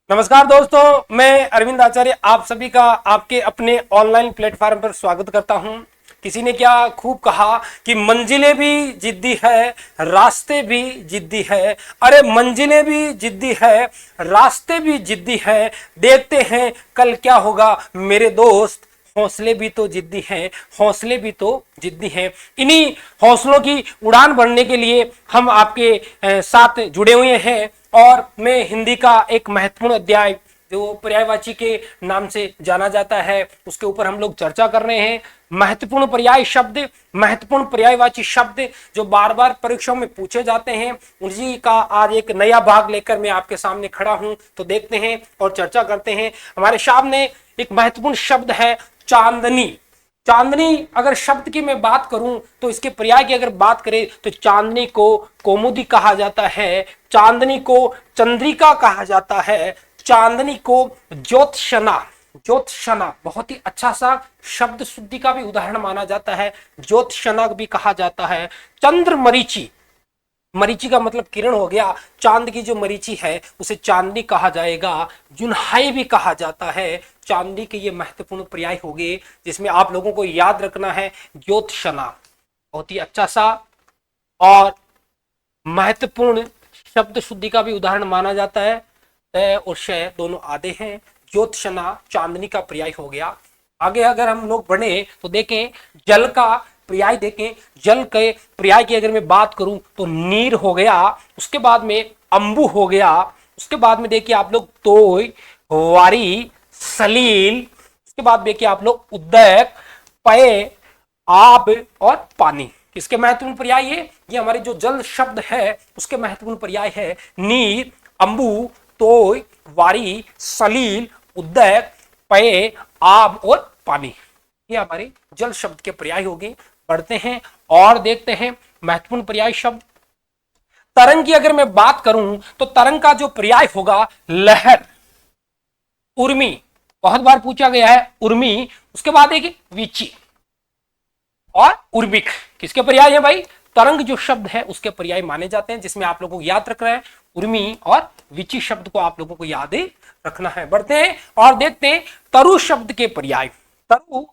नमस्कार दोस्तों, मैं अरविंद आचार्य आप सभी का आपके अपने ऑनलाइन प्लेटफॉर्म पर स्वागत करता हूं। किसी ने क्या खूब कहा कि मंजिलें भी जिद्दी है, रास्ते भी जिद्दी है। अरे मंजिलें भी जिद्दी है, रास्ते भी जिद्दी है। देखते हैं कल क्या होगा मेरे दोस्त। हौसले भी तो जिद्दी हैं, हौसले भी तो जिद्दी हैं। इन्हीं हौसलों की उड़ान भरने के लिए हम आपके साथ जुड़े हुए हैं। और मैं हिंदी का एक महत्वपूर्ण अध्याय जो पर्यायवाची के नाम से जाना जाता है उसके ऊपर हम लोग चर्चा कर रहे हैं। महत्वपूर्ण पर्याय शब्द, महत्वपूर्ण पर्यायवाची शब्द जो बार बार परीक्षाओं में पूछे जाते हैं, उसी का आज एक नया भाग लेकर मैं आपके सामने खड़ा हूं। तो देखते हैं और चर्चा करते हैं। हमारे सामने एक महत्वपूर्ण शब्द है चांदनी। चांदनी अगर शब्द की मैं बात करूं तो इसके पर्याय की अगर बात करें तो चांदनी को कौमुदी कहा जाता है, चांदनी को चंद्रिका कहा जाता है, चांदनी को ज्योत्सना, ज्योत्सना बहुत ही अच्छा सा शब्द शुद्धि का भी उदाहरण माना जाता है, ज्योत्सना भी कहा जाता है। चंद्र मरीचि, मरीचि का मतलब किरण हो गया। चांद की जो मरीचि है उसे चांदनी कहा जाएगा, जुनहाई भी कहा जाता है। चांदनी के ये महत्वपूर्ण पर्याय हो गए जिसमें आप लोगों को याद रखना है ज्योत्सना, बहुत ही अच्छा सा और महत्वपूर्ण शब्द शुद्धि का भी उदाहरण माना जाता है। तय और शय दोनों आधे हैं। ज्योत्सना चांदनी का पर्याय हो गया। आगे अगर हम लोग बढ़े तो देखें जल का पर्याय देखें। जल के पर्याय की अगर मैं बात करूं तो नीर हो गया, उसके बाद में अंबु हो गया, उसके बाद में देखिए आप लोग तोय, वारी, सलील, उसके बाद देखिए आप लोग उद्दक, पय, आब और पानी। किसके महत्वपूर्ण पर्याय ये हमारे जो जल शब्द है उसके महत्वपूर्ण पर्याय है नीर, अंबु, तोय, वारी, सलील, उद्दक, पय, आब और पानी। ये हमारे जल शब्द के पर्याय हो गए। पढ़ते हैं और देखते हैं महत्वपूर्ण पर्याय शब्द। तरंग की अगर मैं बात करूं तो तरंग का जो पर्याय होगा लहर, उर्मी, बहुत बार पूछा गया है उर्मी। उसके बाद एक वीची और उर्बिक। किसके पर्याय है भाई? तरंग जो शब्द है उसके पर्याय माने जाते हैं, जिसमें आप लोगों को याद रखना है उर्मी और विची शब्द को आप लोगों को याद रखना है। बढ़ते हैं और देखते हैं तरु शब्द के पर्याय। तरु,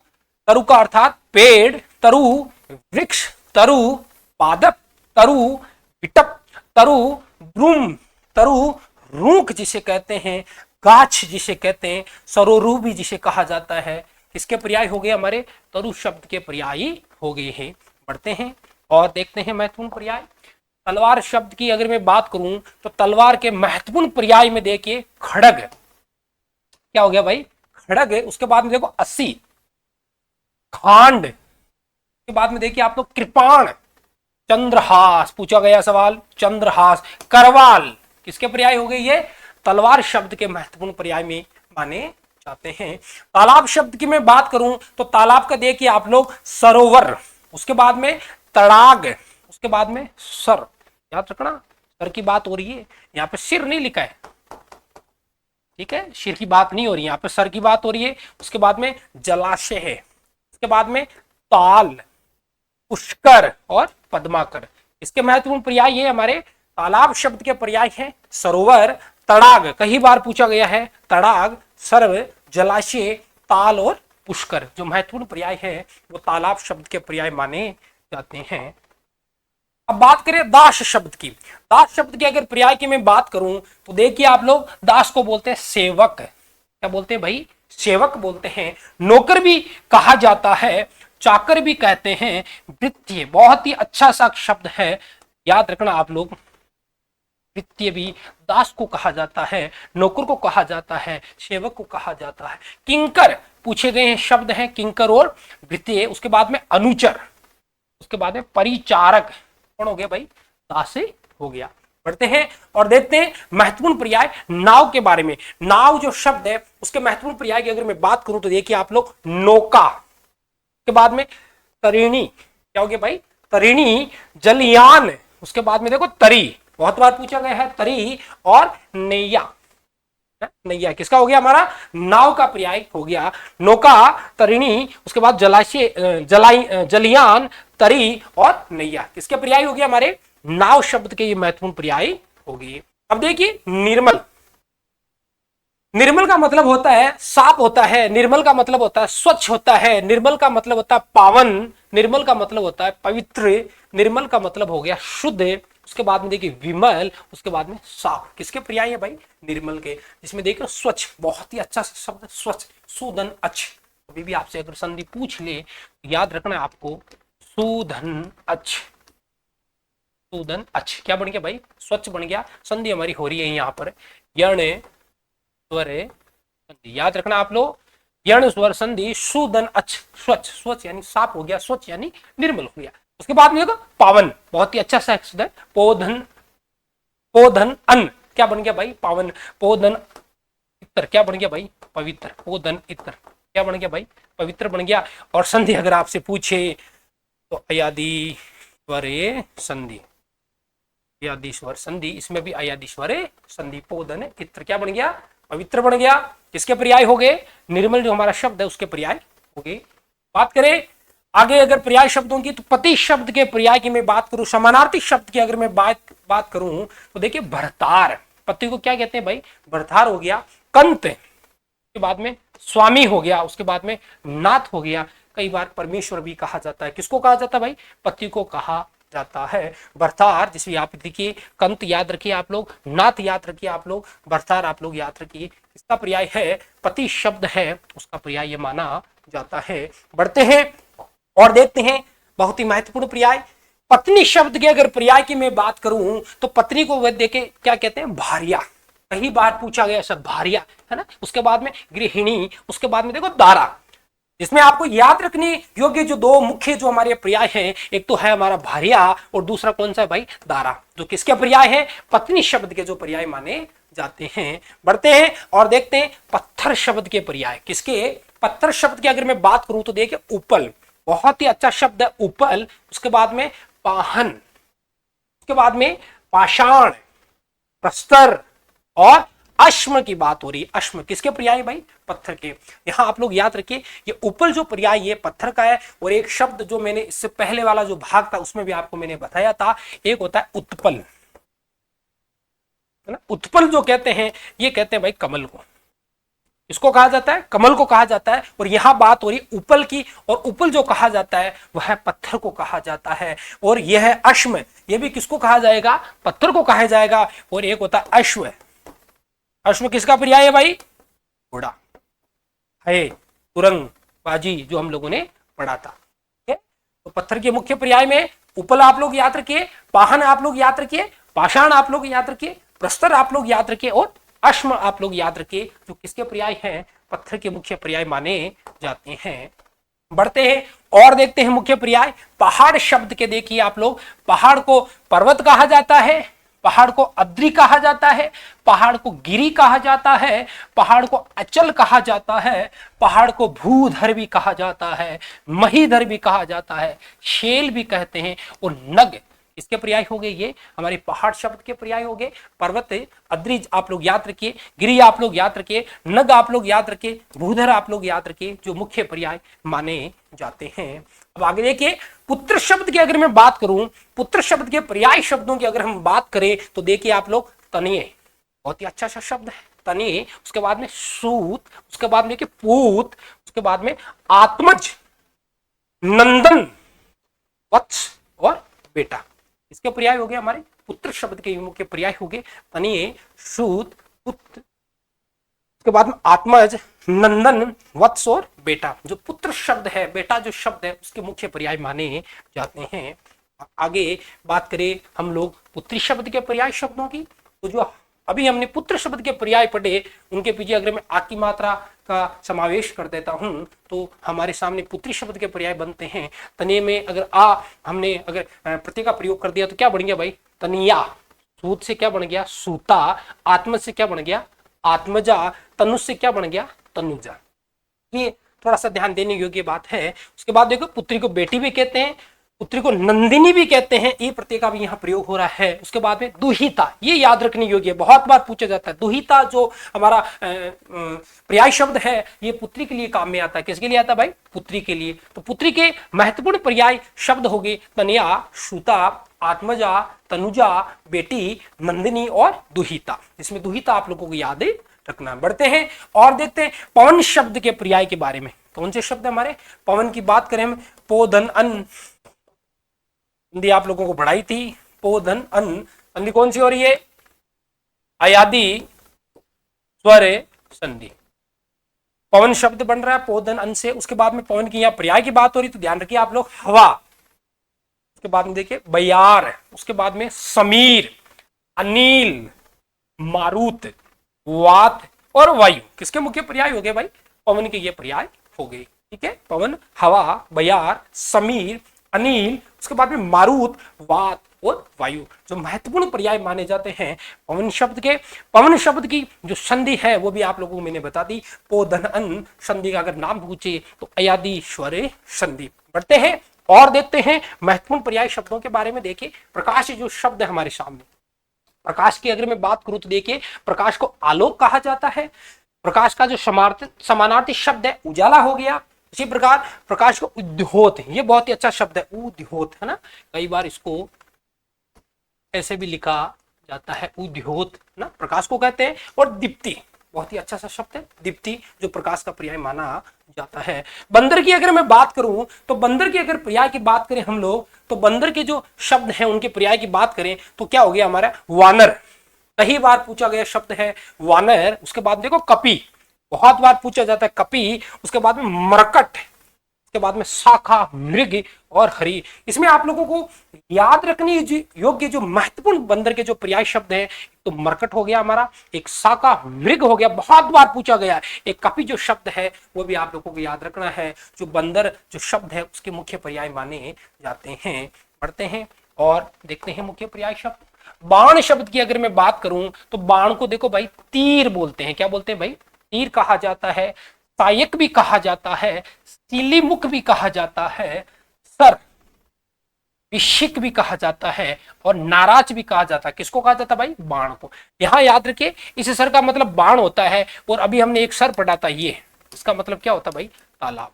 तरु का अर्थात पेड़, तरु वृक्ष, तरु पादप, तरु विटप, तरु द्रुम, तरु रूख जिसे कहते हैं, गाछ जिसे कहते हैं, सरोरु भी जिसे कहा जाता है। इसके पर्याय हो गए हमारे तरु शब्द के पर्याय हो गए हैं। बढ़ते हैं और देखते हैं महत्वपूर्ण पर्याय। तलवार शब्द की अगर मैं बात करूं तो तलवार के महत्वपूर्ण पर्याय में देखिए खड़ग, क्या हो गया भाई? खड़ग है। उसके बाद में देखो अस्सी, खांड, के बाद में देखिए आप लोग कृपाण, चंद्रहास, पूछा गया सवाल चंद्रहास, करवाल। किसके पर्याय हो गए ये? तलवार शब्द के महत्वपूर्ण पर्याय में माने जाते हैं। तालाब शब्द की मैं बात करूं तो तालाब का देखिए आप लोग सरोवर, उसके बाद में तड़ाग, उसके बाद में सर। याद रखना सर की बात हो रही है, यहाँ पे सिर नहीं लिखा है, ठीक है? सिर की बात नहीं हो रही, यहाँ पे सर की बात हो रही है। उसके बाद में जलाशय है, उसके बाद में ताल, पुष्कर और पद्माकर। इसके महत्वपूर्ण पर्याय ये हमारे तालाब शब्द के पर्याय हैं सरोवर, तड़ाग, कई बार पूछा गया है, तड़ाग, सर्व, जलाशय, ताल और पुष्कर। जो महत्वपूर्ण पर्याय है वो तालाब शब्द के पर्याय माने जाते हैं। अब बात करें दास शब्द की। दास शब्द की अगर पर्याय की मैं बात करूं तो देखिए आप लोग दास को बोलते हैं सेवक। क्या बोलते हैं भाई? सेवक बोलते हैं। नौकर भी कहा जाता है, चाकर भी कहते हैं, भृत्य बहुत ही अच्छा सा शब्द है, याद रखना आप लोग। भृत्य भी दास को कहा जाता है, नौकर को कहा जाता है, सेवक को कहा जाता है। किंकर पूछे गए हैं शब्द हैं किंकर और भृत्य। उसके बाद में अनुचर, उसके बाद में परिचारक। कौन हो गया भाई? दास हो गया। बढ़ते हैं और देखते हैं महत्वपूर्ण पर्याय नाव के बारे में। नाव जो शब्द है उसके महत्वपूर्ण पर्याय की अगर मैं बात करूं तो देखिए आप लोग नौका, के बाद में तरिणी, क्या हो गया भाई? तरिणी, जलयान, उसके बाद में देखो तरी, बहुत बार पूछा गया है तरी, और नैया। नैया किसका हो गया? हमारा नाव का पर्याय हो गया। नौका, तरिणी, उसके बाद जलाशय, जलयान, तरी और नैया। किसके पर्याय हो गया? हमारे नाव शब्द के ये महत्वपूर्ण पर्याय हो गए। अब देखिए निर्मल, निर्मल का मतलब होता है साफ होता है, निर्मल का मतलब होता है स्वच्छ होता है, निर्मल का मतलब होता है पावन, निर्मल का मतलब होता है पवित्र, निर्मल का मतलब हो गया शुद्ध, उसके बाद में देखिए विमल, उसके बाद में साफ। किसके पर्याय है भाई? निर्मल के। जिसमें देखिए स्वच्छ, बहुत ही अच्छा शब्द स्वच्छ, सुधन अच्छ। अभी भी आपसे अगर संधि पूछ ले याद रखना है आपको, सुधन अच्छ, सुधन अच्छ। क्या बन गया भाई? स्वच्छ बन गया। संधि हमारी हो रही है यहाँ पर यण स्वर संधि, याद रखना आप लोग, यण स्वर संधि सुधन अच्छ, स्वच्छ, स्वच्छ यानी साफ हो गया, स्वच्छ यानी निर्मल हो गया। उसके बाद में देखो पावन, बहुत ही अच्छा सा शब्द है, पोधन, पोधन अन्न, क्या बन गया भाई? पावन। पोधन इत्र, क्या बन गया भाई? पवित्र। पोधन इत्र, क्या बन गया भाई? पवित्र बन गया। और संधि अगर आपसे पूछे तो अयादि स्वरे संधि, अयादीश्वर संधि, इसमें भी अयादीश्वर संधि, पोधन इत्र, क्या बन गया? पवित्र बन गया। किसके पर्याय हो गए? निर्मल जो हमारा शब्द है उसके पर्याय हो गए। बात करें आगे अगर पर्याय शब्दों की, तो पति शब्द के पर्याय की मैं बात करूं, समानार्थी शब्द की अगर मैं बात करूं तो देखिए भरतार, पति को क्या कहते हैं भाई? भरतार हो गया। कंत के बाद में स्वामी हो गया, उसके बाद में नाथ हो गया। कई बार परमेश्वर भी कहा जाता है। किसको कहा जाता है भाई? पति को कहा जाता है भरतार। जिसमें आप देखिए कंत याद रखिए आप लोग, नाथ याद रखिए आप लोग, भरतार आप लोग याद रखिए। इसका पर्याय है पति शब्द है उसका पर्याय ये माना जाता है। बढ़ते हैं और देखते हैं बहुत ही महत्वपूर्ण पर्याय, पत्नी शब्द के अगर पर्याय की मैं बात करूं तो पत्नी को वह देखे क्या कहते हैं? भार्या। कई बार पूछा गया शब्द भार्या, है ना। उसके बाद में गृहिणी, उसके बाद में देखो दारा। इसमें आपको याद रखने योग्य जो दो मुख्य जो हमारे पर्याय हैं, एक तो है हमारा भार्या और दूसरा कौन सा है भाई? दारा, जो किसके पर्याय है? पत्नी शब्द के जो पर्याय माने जाते हैं। बढ़ते हैं और देखते हैं पत्थर शब्द के पर्याय। किसके? पत्थर शब्द की अगर मैं बात करूं तो देखिए उपल, बहुत ही अच्छा शब्द है उपल। उसके बाद में पाहन, उसके बाद में पाषाण, प्रस्तर और अश्म की बात हो रही है। अश्म किसके पर्याय भाई? पत्थर के। यहां आप लोग याद रखिए ये उपल जो पर्याय ये पत्थर का है। और एक शब्द जो मैंने इससे पहले वाला जो भाग था उसमें भी आपको मैंने बताया था, एक होता है उत्पल, है ना। उत्पल जो कहते हैं ये कहते हैं भाई कमल को, इसको कहा जाता है, कमल को कहा जाता है। और यहां बात हो रही उपल की, और उपल जो कहा जाता है वह पत्थर को कहा जाता है। और यह है अश्म, यह भी किसको कहा जाएगा? पत्थर को कहा जाएगा। और एक होता है अश्व, अश्व किसका पर्याय है भाई? घोड़ा है, तुरंग बाजी जो हम लोगों ने पढ़ा था। तो पत्थर के मुख्य पर्याय में उपल आप लोग याद रखिए, पाहन आप लोग याद रखिए, पाषाण आप लोग याद रखिए, प्रस्तर आप लोग याद रखिए और अश्म आप लोग याद रखिए, जो किसके पर्याय हैं? पत्थर के मुख्य पर्याय माने जाते हैं। बढ़ते हैं और देखते हैं मुख्य पर्याय पहाड़ शब्द के। देखिए आप लोग, पहाड़ को पर्वत कहा जाता है, पहाड़ को अद्रि कहा जाता है, पहाड़ को गिरी कहा जाता है, पहाड़ को अचल कहा जाता है, पहाड़ को भूधर भी कहा जाता है, महीधर भी कहा जाता है, शेल भी कहते हैं। और नग इसके पर्याय हो गए, ये हमारे पहाड़ शब्द के पर्याय हो गए। पर्वत अद्रि आप लोग याद रखिए, गिरी आप लोग याद रखिए, नग आप लोग याद रखिए, भूधर आप लोग याद रखिए, जो मुख्य पर्याय माने जाते हैं। अब आगे देखिए पुत्र शब्द की अगर मैं बात करूं, पुत्र शब्द के पर्याय शब्दों की अगर हम बात करें तो देखिए आप लोग तनये, बहुत ही अच्छा सा शब्द है तनये। उसके बाद में सूत, उसके बाद में पूत, उसके बाद में आत्मज, नंदन, वत्स और बेटा। इसके पर्याय हो गए हमारे पुत्र शब्द के मुख्य पर्याय हो गए तनये, सूत, पुत्र, उसके बाद में आत्मज, नंदन, वत्स और बेटा। जो पुत्र शब्द है, बेटा जो शब्द है उसके मुख्य पर्याय माने जाते हैं। आगे बात करें हम लोग पुत्री शब्द के पर्याय शब्दों की, तो जो अभी हमने पुत्र शब्द के पर्याय पढ़े उनके पीछे अगर मैं आ की मात्रा का समावेश कर देता हूं तो हमारे सामने पुत्री शब्द के पर्याय बनते हैं। तने में अगर आ हमने अगर प्रत्यय का प्रयोग कर दिया तो क्या बन गया भाई? तनिया। सूत से क्या बन गया? सूता। आत्म से क्या बन गया? आत्मजा। तनुज से क्या बन गया? तनुजा। ये थोड़ा सा ध्यान देने योग्य बात है। उसके बाद देखो पुत्री को बेटी भी कहते हैं, पुत्री को नंदिनी भी कहते हैं, ये प्रत्यय का भी यहाँ प्रयोग हो रहा है। उसके बाद में दुहिता, ये याद रखने योग्य, बहुत बार पूछा जाता है। दुहिता जो हमारा पर्याय शब्द है ये पुत्री के लिए काम में आता है। किसके लिए आता है भाई? पुत्री के लिए। तो पुत्री के महत्वपूर्ण पर्याय शब्द हो गए तनया, सूता, आत्मजा, तनुजा, बेटी, नंदिनी और दुहिता। इसमें दुहिता आप लोगों को याद रखना। बढ़ते हैं और देखते हैं पवन शब्द के पर्याय के बारे में। कौन से शब्द है हमारे पवन की बात करें हम, पो धन अन, संधि आप लोगों को पढ़ाई थी, पो धन अन, संधि कौन सी हो रही है, अयादि स्वर संधि। पवन शब्द बन रहा है पोधन अन से, उसके बाद में पवन की यहाँ पर्याय की बात हो रही, तो ध्यान रखिए आप लोग, हवा, उसके बाद में देखिए बयार, उसके बाद में समीर, अनिल, मारुत, वात और वायु। किसके मुख्य पर्याय हो गए भाई, पवन के ये पर्याय हो गए। ठीक है, पवन, हवा, बयार, समीर, अनिल, उसके बाद में मारुत, वात और वायु जो महत्वपूर्ण पर्याय माने जाते हैं पवन शब्द के। पवन शब्द की जो संधि है वो भी आप लोगों को मैंने बता दी, पो धन अन, संधि का अगर नाम पूछे तो अयादि स्वर संधि। बढ़ते हैं और देखते हैं महत्वपूर्ण पर्याय शब्दों के बारे में। देखिए प्रकाश जो शब्द है हमारे सामने, प्रकाश की अगर मैं बात करूं तो देखिए प्रकाश को आलोक कहा जाता है। प्रकाश का जो समानार्थी शब्द है उजाला हो गया। इसी प्रकार प्रकाश को उद्योत, ये बहुत ही अच्छा शब्द है, उद्योत, है ना, कई बार इसको ऐसे भी लिखा जाता है, उद्योत ना, प्रकाश को कहते हैं। और दीप्ति, बहुत ही अच्छा सा शब्द है दीप्ति, जो प्रकाश का पर्याय माना जाता है। बंदर की अगर मैं बात करूं तो बंदर की अगर पर्याय की बात करें हम लोग, तो बंदर के जो शब्द हैं उनके पर्याय की बात करें तो क्या हो गया हमारा, वानर, कई बार पूछा गया शब्द है वानर। उसके बाद देखो कपि, बहुत बार पूछा जाता है कपि। उसके बाद में मरकट, उसके बाद में शाखा, मृग और हरि। इसमें आप लोगों को याद रखने योग्य जो महत्वपूर्ण बंदर के जो पर्याय शब्द हैं, तो मरकट हो गया हमारा, एक शाखा, मृग हो गया, बहुत बार पूछा गया, एक कपि जो शब्द है वो भी आप लोगों को याद रखना है। जो बंदर जो शब्द है उसके मुख्य पर्याय माने जाते हैं। बढ़ते हैं और देखते हैं मुख्य पर्याय शब्द। बाण शब्द की अगर मैं बात करूं तो बाण को देखो भाई तीर बोलते हैं। क्या बोलते हैं भाई, तीर कहा जाता है, सायक भी कहा जाता है, सिलीमुख भी कहा जाता है, सर, विशिक भी कहा जाता है और नाराज भी कहा जाता है। किसको कहा जाता है भाई, बाण को। यहां याद रखिए इस सर का मतलब बाण होता है, और अभी हमने एक सर पढ़ा था ये, इसका मतलब क्या होता है भाई, तालाब।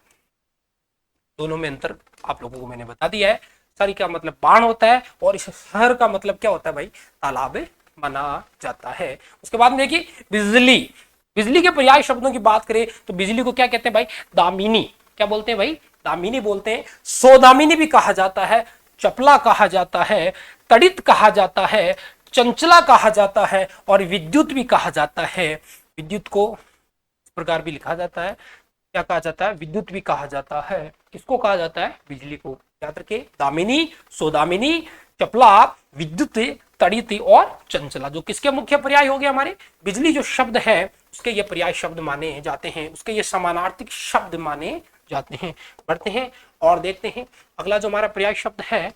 दोनों में अंतर आप लोगों को मैंने बता दिया है। सर का मतलब बाण होता है और इस सर का मतलब क्या होता है भाई, तालाब माना जाता है। उसके बाद में देखिए बिजली, बिजली के पर्याय शब्दों की बात करें तो बिजली को क्या कहते हैं भाई, दामिनी। क्या बोलते हैं भाई, दामिनी बोलते हैं। सौदामिनी भी कहा जाता है, चपला कहा जाता है, तड़ित कहा जाता है, चंचला कहा जाता है और विद्युत भी कहा जाता है। विद्युत को इस प्रकार भी लिखा जाता है, क्या कहा जाता है, विद्युत भी कहा जाता है। किसको कहा जाता है, बिजली को। याद रखे, दामिनी, सौदामिनी, चपला, विद्युत, तड़ित और चंचला, जो किसके मुख्य पर्याय हो गए हमारे, बिजली जो शब्द है उसके ये पर्याय शब्द माने जाते हैं, उसके ये समानार्थिक शब्द माने जाते हैं। बढ़ते हैं और देखते हैं अगला जो हमारा पर्याय शब्द है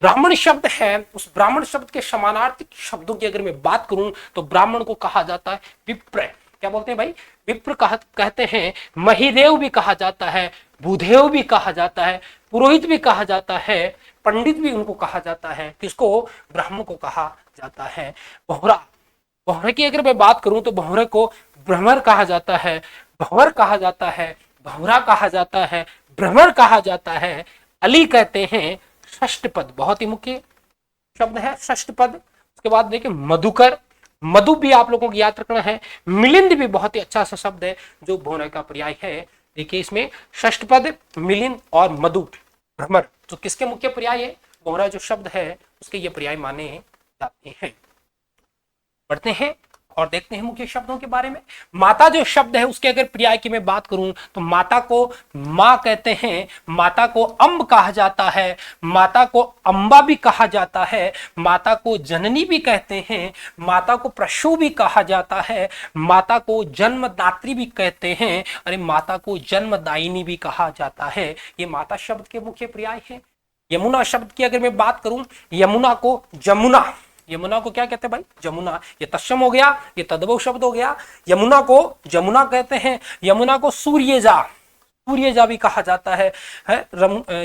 ब्राह्मण शब्द है। उस ब्राह्मण शब्द के समानार्थिक शब्दों की अगर मैं बात करूं तो ब्राह्मण को कहा जाता है विप्र। क्या बोलते हैं भाई, विप्र कहते हैं। महिदेव भी कहा जाता है, भूदेव भी कहा जाता है, पुरोहित भी कहा जाता है, पंडित भी उनको कहा जाता है। किसको, ब्राह्मण को कहा जाता है। बोहरा, बोहरे की अगर मैं बात करूं तो बोहरे को भ्रमर कहा जाता है, भंवर कहा जाता है, भंवरा कहा जाता है, भ्रमर कहा जाता है, अली कहते हैं। षष्ठ पद बहुत ही मुख्य शब्द है, षष्ठ पद। उसके बाद देखिए मधुकर, मधु भी आप लोगों को याद रखना है। मिलिंद भी बहुत ही अच्छा सा शब्द है जो भौरा का पर्याय है। देखिए इसमें षष्ठ पद, मिलिंद और मधु, भ्रमर, तो किसके मुख्य पर्याय है, भौरा जो शब्द है उसके ये पर्याय माने जाते हैं। बढ़ते हैं और देखते हैं मुख्य शब्दों के बारे में। माता जो शब्द है उसके अगर पर्याय की मैं बात करूं तो माता को माँ कहते हैं, माता को अम्ब कहा जाता है, माता को अम्बा भी कहा जाता है, माता को जननी भी कहते हैं, माता को प्रसू भी कहा जाता है, माता को जन्मदात्री भी कहते हैं, अरे माता को जन्मदायिनी भी कहा जाता है। ये माता शब्द के मुख्य पर्याय है। यमुना शब्द की अगर मैं बात करूं, यमुना को जमुना, यमुना को क्या कहते हैं भाई, जमुना। ये तत्सम हो गया, ये तद्भव शब्द हो गया। यमुना को जमुना कहते हैं। यमुना को सूर्यजा, सूर्यजा भी कहा जाता है,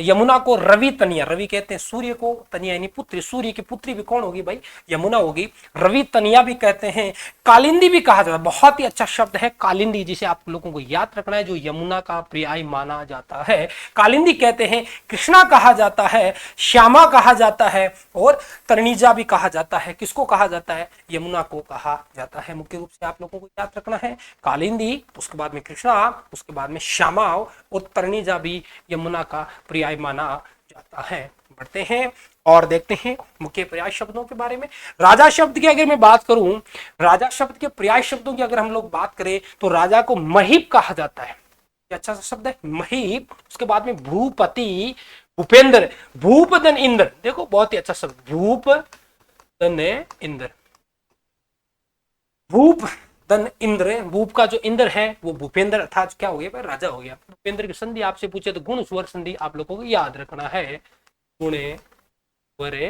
यमुना को रवि तनिया, रवि कहते हैं सूर्य को, तनिया यानी पुत्री, सूर्य की पुत्री भी कौन होगी भाई, यमुना होगी, रवि तनिया भी कहते हैं। कालिंदी भी कहा जाता है, बहुत ही अच्छा शब्द है कालिंदी, जिसे आप लोगों को याद रखना है, जो यमुना का पर्याय माना जाता है, कालिंदी कहते हैं। कृष्णा कहा जाता है, श्यामा कहा जाता है, और तरणीजा भी कहा जाता है। किसको कहा जाता है, यमुना को कहा जाता है। मुख्य रूप से आप लोगों को याद रखना है कालिंदी, उसके बाद में कृष्णा, उसके बाद में श्यामा, और तरणीजा भी यमुना का पर्याय माना जाता है। बढ़ते हैं और देखते हैं मुख्य पर्याय शब्दों के बारे में। राजा शब्द की अगर मैं बात करूं, राजा शब्द के पर्याय शब्दों की अगर हम लोग बात करें तो राजा को महीप कहा जाता है, अच्छा सा शब्द है महीप। उसके बाद में भूपति, भूपेंद्र, भूप धन इंद्र, देखो बहुत ही अच्छा शब्द, भूप धन इंद्र, भूप धन इंद्र, भूप का जो इंद्र है वो भूपेंद्र अर्थात क्या हो गया, राजा हो गया। भूपेंद्र की संधि आपसे पूछे तो गुण स्वर संधि आप लोगों को याद रखना है, गुणे वरे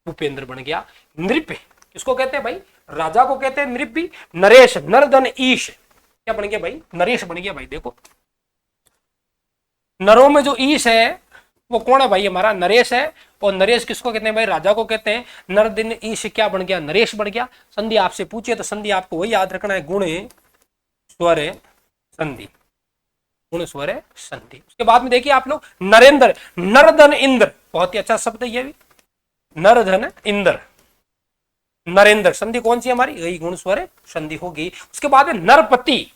भूपेंद्र बन गया। नृप किसको कहते हैं भाई, राजा को कहते हैं नृप भी। नरेश, नर धन ईश, क्या बन गया भाई, नरेश बन गया भाई। देखो नरों में जो ईश है वो कौन है भाई, हमारा नरेश है। और नरेश किसको कहते हैं भाई, राजा को कहते हैं। नर दिन ईश क्या बन गया, नरेश बन गया। संधि आपसे पूछे तो संधि आपको वही याद रखना है, गुण स्वर संधि, गुण स्वर संधि। उसके बाद में देखिए आप लोग नरेंद्र, नरधन इंद्र, बहुत ही अच्छा शब्द है ये भी, नरधन इंद्र, नरेंद्र, संधि कौन सी हमारी, यही गुण स्वर संधि होगी। उसके बाद में नरपति,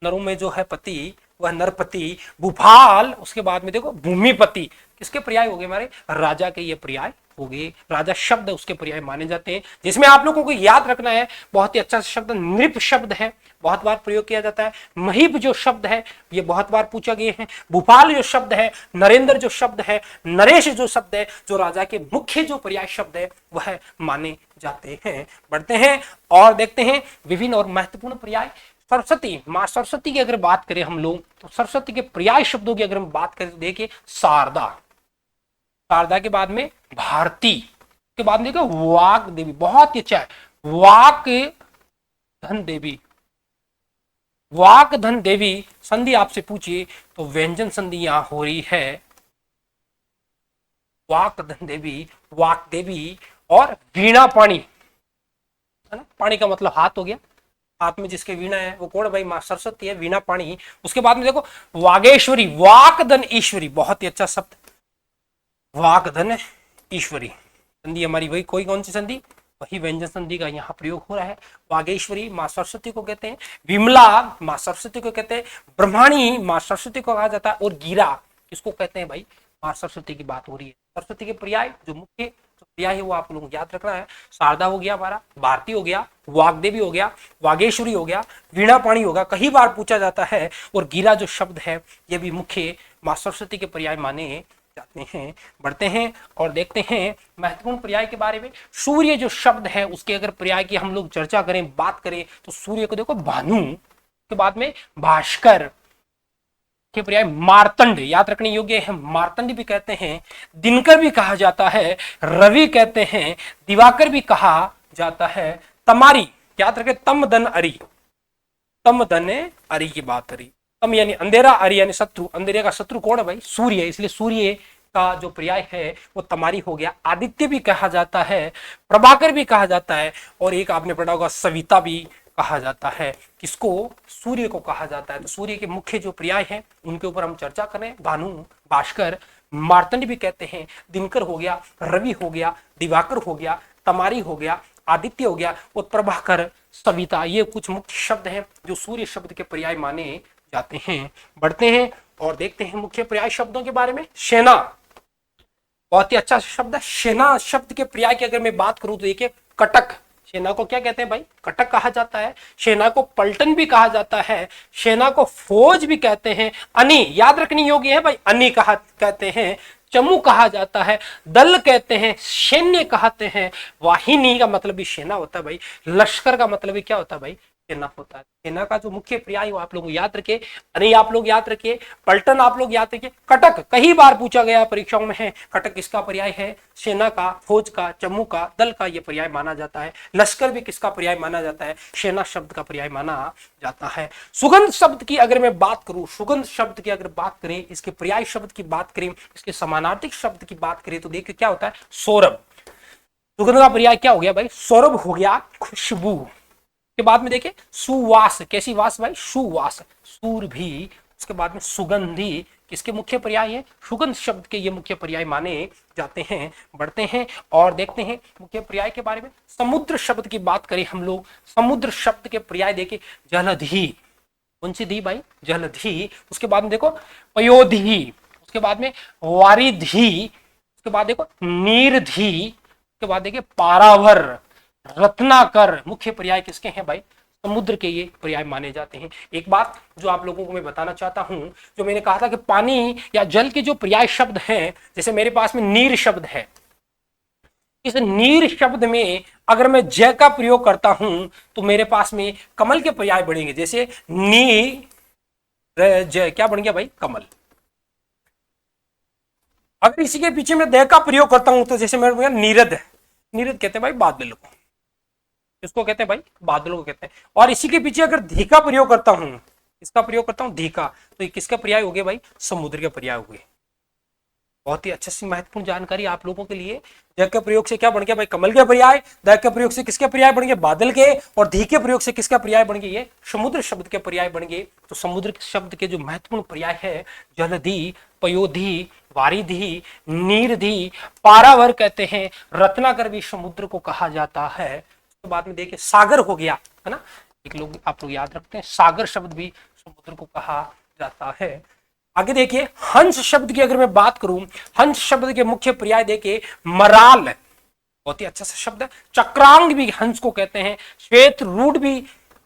नरों में जो है पति वह नरपति। भूपाल, उसके बाद में देखो भूमिपति, किसके पर्याय हो गए हमारे, राजा के ये पर्याय हो गए। राजा शब्द उसके पर्याय माने जाते हैं। जिसमें आप लोगों को याद रखना है, बहुत ही अच्छा शब्द नृप शब्द है, बहुत बार प्रयोग किया जाता है। महीप जो शब्द है ये बहुत बार पूछा गया है। भूपाल जो शब्द है, नरेंद्र जो शब्द है, नरेश जो शब्द है, जो राजा के मुख्य जो पर्याय शब्द है वह माने जाते हैं। बढ़ते हैं और देखते हैं विभिन्न और महत्वपूर्ण पर्याय। सरस्वती, मां सरस्वती की अगर बात करें हम लोग तो सरस्वती के पर्याय शब्दों की अगर हम बात करें तो देखिए शारदा, शारदा के बाद में भारती, के बाद में देखो वाक देवी, बहुत ही अच्छा है, वाक धन देवी, वाक धन देवी। संधि आपसे पूछिए तो व्यंजन संधि यहां हो रही है, वाक धन देवी, वाक देवी। और वीणा पाणी, है ना, पाणी का मतलब हाथ हो गया, हाथ में जिसके वीणा है वो कौन है भाई, मां सरस्वती है, वीणा पाणी। उसके बाद में देखो वागेश्वरी, वाक धन ईश्वरी, बहुत ही अच्छा शब्द, वाक धन ईश्वरी। संधि हमारी वही, कोई कौन सी संधि, वही व्यंजन संधि का यहाँ प्रयोग हो रहा है। वागेश्वरी मां सरस्वती को कहते हैं, विमला मां सरस्वती को कहते हैं, ब्रह्माणी मां सरस्वती को कहा जाता है, और गिरा किसको कहते हैं भाई, मां सरस्वती की बात हो रही है। सरस्वती के पर्याय जो मुख्य पर्याय है वो आप लोगों को याद रखना है। शारदा हो गया हमारा, भारती हो गया, वाग्देवी हो गया, वागेश्वरी हो गया, वीणा पाणी होगा, कई बार पूछा जाता है। और गिरा जो शब्द है ये भी मुख्य मां सरस्वती के पर्याय माने जाते हैं। बढ़ते हैं और देखते हैं महत्वपूर्ण पर्याय के बारे में। सूर्य जो शब्द है उसके अगर पर्याय की हम लोग चर्चा करें, बात करें तो सूर्य को देखो भानु, के बाद में भास्कर के पर्याय मार्तंड, याद रखने योग्य है, मार्तंड भी कहते हैं, दिनकर भी कहा जाता है, रवि कहते हैं, दिवाकर भी कहा जाता है, तमारी, याद रखें तम दन अरी, तम दन अरी की बात करी, तम यानी अंधेरा, अरी यानी शत्रु, अंधेरे का शत्रु कौन है भाई, सूर्य है, इसलिए सूर्य का जो पर्याय है वो तमारी हो गया। आदित्य भी कहा जाता है, प्रभाकर भी कहा जाता है, और एक आपने पढ़ा होगा सविता भी कहा जाता है। किसको, सूर्य को कहा जाता है। तो सूर्य के मुख्य जो पर्याय हैं उनके ऊपर हम चर्चा करें। भानु, भास्कर, मार्तंड भी कहते हैं, दिनकर हो गया, रवि हो गया, दिवाकर हो गया, तमारी हो गया, आदित्य हो गया, और प्रभाकर, सविता, ये कुछ मुख्य शब्द हैं जो सूर्य शब्द के पर्याय माने जाते हैं। बढ़ते हैं और देखते हैं मुख्य पर्याय शब्दों के बारे में। सेना, बहुत ही अच्छा शब्द है। सेना शब्द के पर्याय की अगर मैं बात करूं तो देखिए कटक, सेना को क्या कहते हैं भाई, कटक कहा जाता है। सेना को पलटन भी कहा जाता है, सेना को फौज भी कहते हैं। अनि, याद रखनी योग्य है भाई, अनि कहा कहते हैं, चमू कहा जाता है, दल कहते हैं, सैन्य कहते हैं, वाहिनी का मतलब भी सेना होता है भाई, लश्कर का मतलब भी क्या होता है भाई, सेना होता है। सेना का जो मुख्य पर्याय वो आप लोग याद रखे, अरे आप लोग याद रखिए, पलटन आप लोग याद रखिए, कटक कई बार पूछा गया परीक्षाओं में है, कटक किसका पर्याय है? सेना का, फौज का, जम्मू का, दल का ये पर्याय माना जाता है। लश्कर भी किसका पर्याय माना जाता है? सेना शब्द का पर्याय माना जाता है। सुगंध शब्द की अगर मैं बात करूं, सुगंध शब्द की अगर बात करें, इसके पर्याय शब्द की बात करें, इसके समानार्थी शब्द की बात करें, तो देखिए क्या होता है? सौरभ। सुगंध का पर्याय क्या हो गया भाई? सौरभ हो गया, खुशबू। के बाद में देखिए सुवास, कैसी वास भाई? सुवास, सूर भी। उसके बाद में सुगंधी किसके मुख्य पर्याय है? सुगंध शब्द के ये मुख्य पर्याय माने जाते हैं। बढ़ते हैं और देखते हैं मुख्य पर्याय के बारे में। समुद्र शब्द की बात करें हम लोग, समुद्र शब्द के पर्याय देखे, जलधि। कौन सी धी भाई? जलधि। उसके बाद में देखो पयोधि, उसके बाद में वारिधि, उसके बाद देखो नीरधि, उसके बाद देखिए पारावर, रत्नाकर। मुख्य पर्याय किसके हैं भाई? समुद्र के ये पर्याय माने जाते हैं। एक बात जो आप लोगों को मैं बताना चाहता हूं, जो मैंने कहा था कि पानी या जल के जो पर्याय शब्द हैं, जैसे मेरे पास में नीर शब्द है, इस नीर शब्द में अगर मैं जय का प्रयोग करता हूं तो मेरे पास में कमल के पर्याय बढ़ेंगे। जैसे नी जय, क्या बन गया भाई? कमल। अगर इसी के पीछे मैं दय का प्रयोग करता हूं तो जैसे मेरे नीरद, नीरद कहते हैं भाई बादल को, किसको कहते हैं भाई? बादलों को कहते हैं। और इसी के पीछे अगर धी का प्रयोग करता हूं, इसका प्रयोग करता हूं धी का, तो ये किसका पर्याय हो गया भाई? समुद्र के पर्याय हो गए। बहुत ही अच्छी सी महत्वपूर्ण जानकारी आप लोगों के लिए। द के प्रयोग से क्या बन गया भाई? कमल के पर्याय। द के प्रयोग से किसके पर्याय बन गए? बादल के। और धी के प्रयोग से किसका पर्याय बन गए? ये समुद्र शब्द के पर्याय बन गए। तो समुद्र शब्द के जो महत्वपूर्ण पर्याय है, जलधि, पयोधि, वारिधि, नीरधि, पारावर कहते हैं, रत्नाकर भी समुद्र को कहा जाता है। उसके बाद में देखिए सागर हो गया, है ना? एक लोग आप लोग याद रखते हैं, सागर शब्द भी समुद्र को कहा जाता है। आगे देखिए हंस शब्द की अगर मैं बात करूं, हंस शब्द के मुख्य पर्याय देखिए मराल, बहुत ही अच्छा सा शब्द है। चक्रांग भी हंस को कहते हैं, श्वेत रूढ़ भी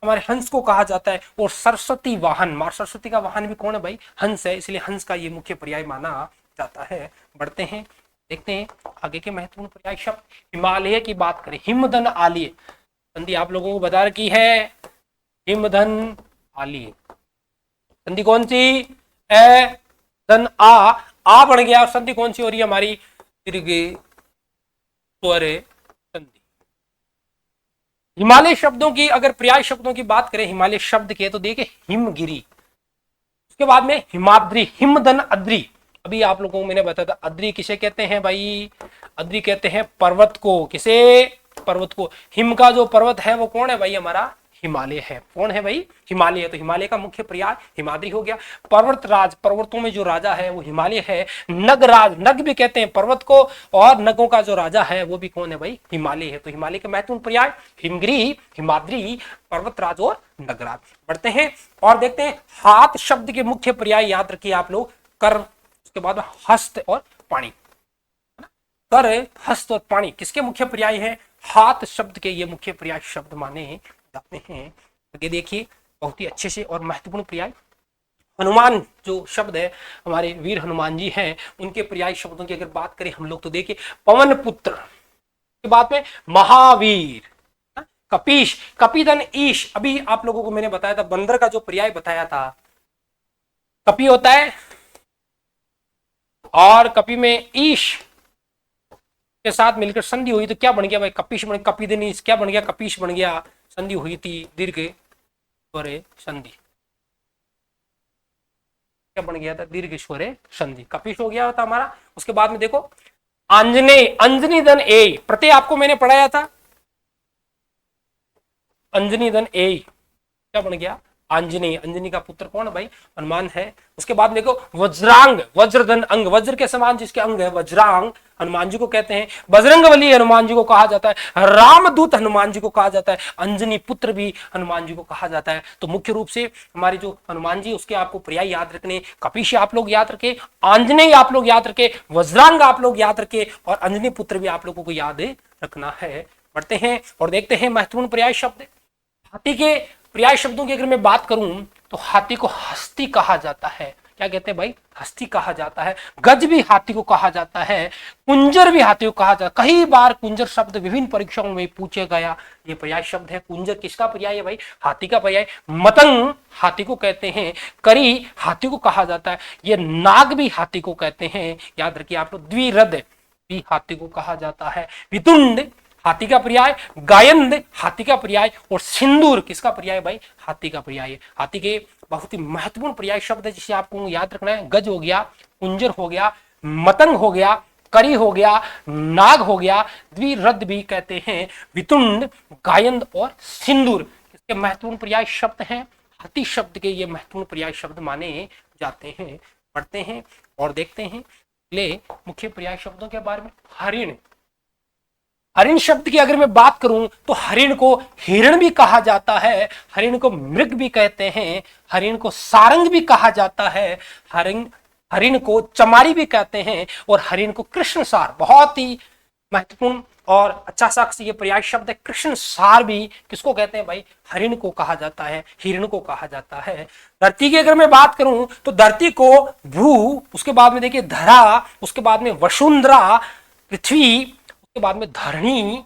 हमारे हंस को कहा जाता है। और सरस्वती वाहन, मां सरस्वती का वाहन भी कौन है भाई? हंस है, इसलिए हंस का ये मुख्य पर्याय माना जाता है। बढ़ते हैं, देखते हैं आगे के महत्वपूर्ण पर्याय शब्द। हिमालय की बात करें, हिमधन आलिय, संधि आप लोगों को बता रखी है, हिमधन आलिय। संधि कौन सी? ए धन आ बढ़ गया। और संधि कौन सी हो रही है हमारी? दीर्घ स्वर संधि। हिमालय शब्दों की अगर पर्याय शब्दों की बात करें हिमालय शब्द के, तो देखिए हिमगिरी, उसके बाद में हिमाद्री, हिमधन अद्री। अभी आप लोगों को मैंने बताया था अद्री किसे कहते हैं भाई? अद्री कहते हैं पर्वत को। किसे? पर्वत को। हिम का जो पर्वत है वो कौन है भाई? हमारा हिमालय है। कौन है भाई? हिमालय है। तो हिमालय का मुख्य पर्याय हिमाद्री हो गया। पर्वतराज, पर्वतों में जो राजा है वो हिमालय है। नगराज, नग भी कहते हैं पर्वत को, और नगों का जो राजा है वो भी कौन है भाई? हिमालय है। तो हिमालय के महत्वपूर्ण पर्याय हिमगिरी, हिमाद्री, पर्वतराज और नगराज। बढ़ते हैं और देखते हैं हाथ शब्द के मुख्य पर्याय याद रखिए आप लोग, कर, उसके बाद हस्त और पानी। कर, हस्त और पानी किसके मुख्य पर्याय है? हाथ शब्द के ये मुख्य पर्याय शब्द माने जाते हैं। आगे देखिए बहुत ही अच्छे से और महत्वपूर्ण पर्याय। हनुमान जो शब्द है, हमारे वीर हनुमान जी हैं, उनके पर्याय शब्दों की अगर बात करें हम लोग तो देखिए पवन पुत्र, के बाद में महावीर, कपीश, कपिधन ईश। अभी आप लोगों को मैंने बताया था बंदर का जो पर्याय बताया था, कपि होता है और कपि में ईश के साथ मिलकर संधि हुई तो क्या बन गया भाई? कपीश बन, कपिधन ईश क्या बन गया? कपीश बन गया। संधि हुई थी दीर्घ स्वरे संधि, क्या बन गया था? दीर्घ स्वरे संधि, कपीश हो गया था हमारा। उसके बाद में देखो आंजने, अंजनी धन ए, प्रत्यय आपको मैंने पढ़ाया था, अंजनी धन ए क्या बन गया? आंजनेय। अंजनी का पुत्र कौन है भाई? हनुमान है। उसके बाद देखो वज्रांग, वज्रधन अंग, वज्र के समान जिसके अंग है वज्रांग, हनुमान जी को कहते हैं। बजरंगबली हनुमान जी को कहा जाता है। रामदूत हनुमान जी को कहा जाता है। अंजनी पुत्र भी हनुमान जी को कहा जाता है। तो मुख्य रूप से हमारे जो हनुमान जी उसके आपको पर्याय याद रखने, कपीश आप लोग याद रखे, आंजनेय आप लोग याद रखे, वज्रांग आप लोग याद रखे, और अंजनी पुत्र भी आप लोगों को याद रखना है। बढ़ते हैं और देखते हैं महत्वपूर्ण पर्याय शब्द। हाथी के पर्याय शब्दों की अगर मैं बात करूं तो हाथी को हस्ती कहा जाता है। क्या कहते हैं भाई, हस्ती कहा जाता है। गज भी हाथी को कहा जाता है, कुंजर भी हाथी को कहा जाता है। कई बार कुंजर शब्द विभिन्न परीक्षाओं में पूछे गया ये पर्याय शब्द है। कुंजर किसका पर्याय है भाई, हाथी का पर्याय। मतंग हाथी को कहते हैं, करी हाथी को कहा जाता है, ये नाग भी हाथी को कहते हैं, याद रखिए आप लोग। द्विरथ भी हाथी को कहा जाता है। वितुंड हाथी का पर्याय, गायंद हाथी का पर्याय, और सिंदूर किसका पर्याय भाई, हाथी का पर्याय है। हाथी के बहुत ही महत्वपूर्ण पर्याय शब्द है जिसे आपको याद रखना है। गज हो गया, कुंजर हो गया, मतंग हो गया, करी हो गया, नाग हो गया, द्विरथ भी कहते हैं, वितुंड, गायंद और सिंदूर इसके महत्वपूर्ण पर्याय शब्द हैं। हाथी शब्द के ये महत्वपूर्ण पर्याय शब्द माने जाते हैं। पढ़ते हैं और देखते हैं ले मुख्य पर्याय शब्दों के बारे में। हरिण, हरिण शब्द की अगर मैं बात करूं तो हरिण को हिरण भी कहा जाता है, हरिण को मृग भी कहते हैं, हरिण को सारंग भी कहा जाता है, हरिण को चमारी भी कहते हैं, और हरिण को कृष्णसार, बहुत ही महत्वपूर्ण और अच्छा सा ये पर्याय शब्द है। कृष्णसार भी किसको कहते हैं भाई, हरिण को कहा जाता है, हिरण को कहा जाता है। धरती की अगर मैं बात करूं तो धरती को भू, उसके बाद में देखिए धरा, उसके बाद में वसुंधरा, पृथ्वी, उसके बाद में धरणी,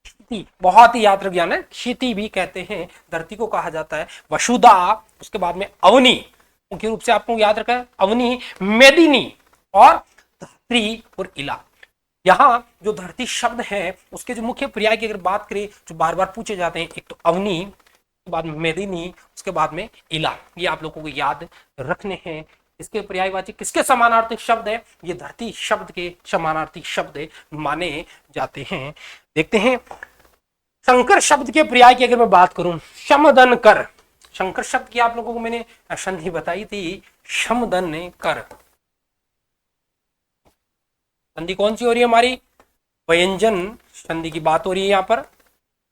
क्षिति, बहुत ही याद रख ज्ञान है, क्षिति भी कहते हैं, धरती को कहा जाता है। वसुधा, उसके बाद में अवनी, मुख्य रूप से आपको याद रखा है, अवनी, मेदिनी और धात्री और इला। यहाँ जो धरती शब्द है उसके जो मुख्य पर्याय की अगर बात करें जो बार बार पूछे जाते हैं, एक तो अवनी, उसके बाद में मेदिनी, उसके बाद में इला, ये आप लोगों को याद रखने हैं। इसके पर्यायवाची किसके समानार्थी शब्द है, ये धरती शब्द के समानार्थी शब्द माने जाते हैं। देखते हैं शंकर शब्द के पर्याय की अगर मैं बात करूं, शमदन कर, शंकर शब्द की आप लोगों को मैंने संधि बताई थी, शमदन कर। संधि कौन सी हो रही है हमारी, व्यंजन संधि की बात हो रही है यहाँ पर।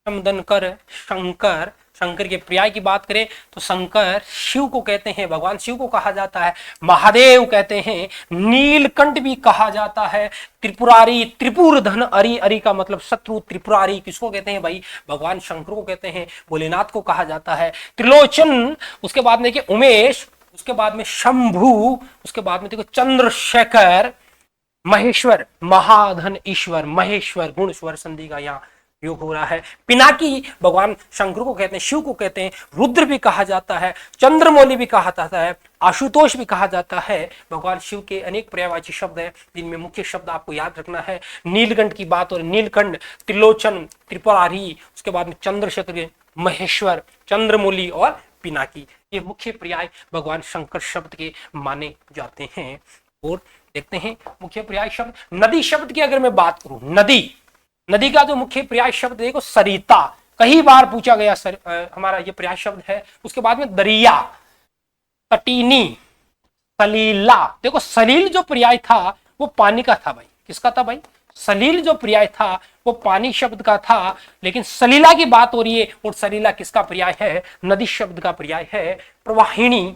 शमदन कर, शंकर, शंकर के पर्याय की बात करें तो शंकर शिव को कहते हैं, भगवान शिव को कहा जाता है, महादेव कहते हैं, नीलकंठ भी कहा जाता है, त्रिपुरारी, त्रिपुर धन अरि, अरि का मतलब शत्रु, त्रिपुरारी किसको कहते हैं भाई, भगवान शंकर को कहते हैं, भोलेनाथ को कहा जाता है। त्रिलोचन, उसके बाद में देखिए उमेश, उसके बाद में शंभु, उसके बाद में देखो चंद्रशेखर, महेश्वर, महाधन ईश्वर, महेश्वर गुण स्वर संधि का यहाँ योग हो रहा है। पिनाकी भगवान शंकर को कहते हैं, शिव को कहते हैं, रुद्र भी कहा जाता है, चंद्रमौली भी कहा जाता है, आशुतोष भी कहा जाता है। भगवान शिव के अनेक पर्यायवाची शब्द हैं जिनमें मुख्य शब्द आपको याद रखना है। नीलकंठ की बात और नीलकंठ, त्रिलोचन, त्रिपुरारी, उसके बाद में चंद्रशेखर, महेश्वर, चंद्रमौली और पिनाकी, ये मुख्य पर्याय भगवान शंकर शब्द के माने जाते हैं। और देखते हैं मुख्य पर्याय शब्द। नदी शब्द की अगर मैं बात करूं, नदी, नदी का जो मुख्य पर्याय शब्द देखो सरिता, कई बार पूछा गया हमारा ये पर्याय शब्द है। उसके बाद में दरिया, तटीनी, सलीला, देखो सलील जो पर्याय था वो पानी का था भाई, किसका था भाई, सलील जो पर्याय था वो पानी शब्द का था, लेकिन सलीला की बात हो रही है और सलीला किसका पर्याय है, नदी शब्द का पर्याय है। प्रवाहिनी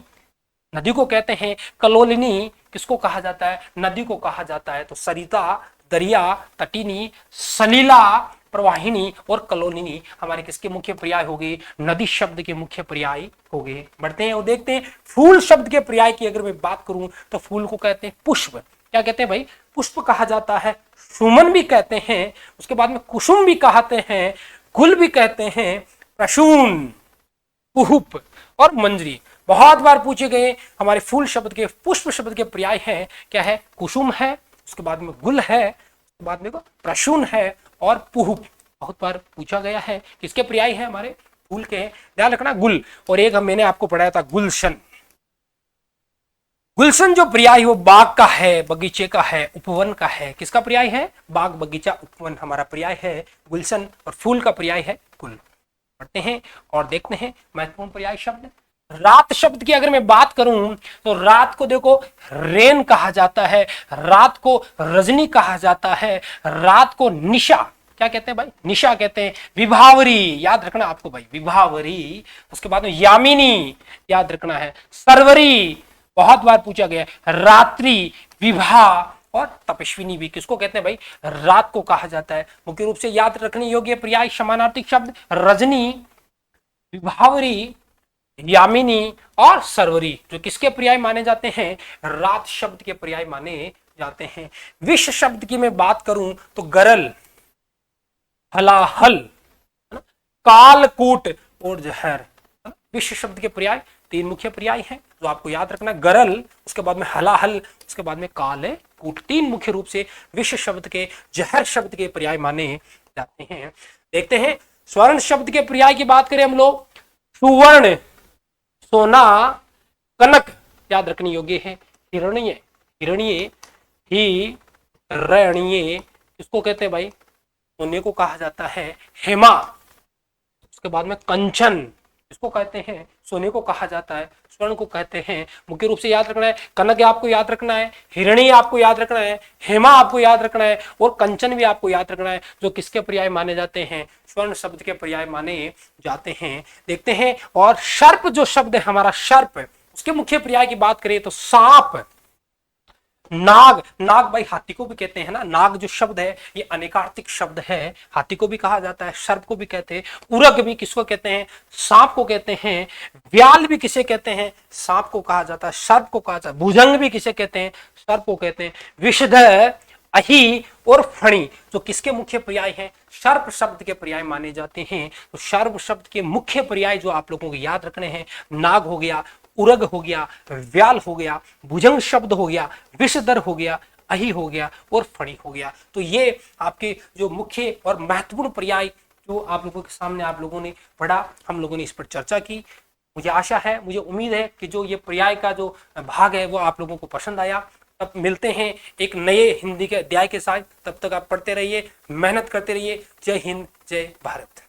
नदी को कहते हैं, कलोलिनी किसको कहा जाता है, नदी को कहा जाता है। तो सरिता, दरिया, तटीनी, सलीला, प्रवाहिनी और कलोलिनी हमारे किसके मुख्य पर्याय हो गए, नदी शब्द के मुख्य पर्याय हो गए। बढ़ते हैं और देखते हैं फूल शब्द के पर्याय की अगर मैं बात करूं तो फूल को कहते हैं पुष्प, क्या कहते हैं भाई, पुष्प कहा जाता है, सुमन भी कहते हैं, उसके बाद में कुसुम भी कहते हैं, गुल भी कहते हैं, प्रसून, कुहुप और मंजरी। बहुत बार पूछे गए हमारे फूल शब्द के, पुष्प शब्द के पर्याय हैं, क्या है, कुसुम है, उसके बाद में गुल है, उसके बाद में प्रसून है और पुहुप। बहुत बार पूछा गया है किसके पर्याय है, हमारे फूल के हैं, ध्यान रखना गुल। और एक मैंने आपको पढ़ाया था गुलशन, गुलशन जो पर्याय वो बाग का है, बगीचे का है, उपवन का है, किसका पर्याय है, बाग, बगीचा, उपवन हमारा पर्याय है गुलशन, और फूल का पर्याय है गुल। पढ़ते हैं और देखते हैं महत्वपूर्ण पर्याय शब्द। रात शब्द की अगर मैं बात करूं तो रात को देखो रेन कहा जाता है, रात को रजनी कहा जाता है, रात को निशा, क्या कहते हैं भाई, निशा कहते हैं। विभावरी, याद रखना आपको भाई, विभावरी। उसके बाद में यामिनी, याद रखना है। सरवरी, बहुत बार पूछा गया, रात्रि, विभा और तपस्विनी भी किसको कहते हैं भाई, रात को कहा जाता है। मुख्य रूप से याद रखने योग्य पर्याय समानार्थी शब्द रजनी, विभावरी, यामिनी और सरवरी जो किसके पर्याय माने जाते हैं, रात शब्द के पर्याय माने जाते हैं। विष शब्द की मैं बात करूं तो गरल, हलाहल, कालकूट और जहर। विष शब्द के पर्याय तीन मुख्य पर्याय हैं जो आपको याद रखना है, गरल, उसके बाद में हलाहल, उसके बाद में काले कूट। तीन मुख्य रूप से विष शब्द के, जहर शब्द के पर्याय माने जाते हैं। देखते हैं स्वर्ण शब्द के पर्याय की बात करें हम लोग, सुवर्ण, सोना, कनक याद रखने योग्य है। हिरण्य, हिरण्य ही रणीय किसको कहते हैं भाई, सोने को कहा जाता है। हेमा, उसके बाद में कंचन इसको कहते हैं, सोने को कहा जाता है, स्वर्ण को कहते हैं। मुख्य रूप से याद रखना है, कनक आपको याद रखना है, हिरणी आपको याद रखना है, हेमा आपको याद रखना है और कंचन भी आपको याद रखना है जो किसके पर्याय माने जाते हैं, स्वर्ण शब्द के पर्याय माने जाते हैं। देखते हैं और सर्प जो शब्द है हमारा, सर्प, उसके मुख्य पर्याय की बात करें तो सांप, नाग, नाग भाई हाथी को भी कहते हैं ना, नाग जो शब्द है ये अनेकार्थिक शब्द है, हाथी को भी कहा जाता है, सर्प को भी कहते हैं, उरग भी किसको कहते हैं, सांप को कहते हैं, व्याल भी किसे कहते हैं, सांप को कहा जाता है, सर्प को कहा जाता है, भुजंग भी किसे कहते हैं, सर्प को कहते हैं, विषधर, अहि और फणी जो किसके मुख्य पर्याय हैं, सर्प शब्द के पर्याय माने जाते हैं। तो सर्प शब्द के मुख्य पर्याय जो आप लोगों को याद रखने हैं, नाग हो गया, उरग हो गया, व्याल हो गया, भुजंग शब्द हो गया, विषधर हो गया, अहि हो गया और फणी हो गया। तो ये आपके जो मुख्य और महत्वपूर्ण पर्याय जो आप लोगों के सामने आप लोगों ने पढ़ा, हम लोगों ने इस पर चर्चा की। मुझे आशा है, मुझे उम्मीद है कि जो ये पर्याय का जो भाग है वो आप लोगों को पसंद आया। तब मिलते हैं एक नए हिंदी के अध्याय के साथ, तब तक आप पढ़ते रहिए, मेहनत करते रहिए। जय हिंद, जय भारत।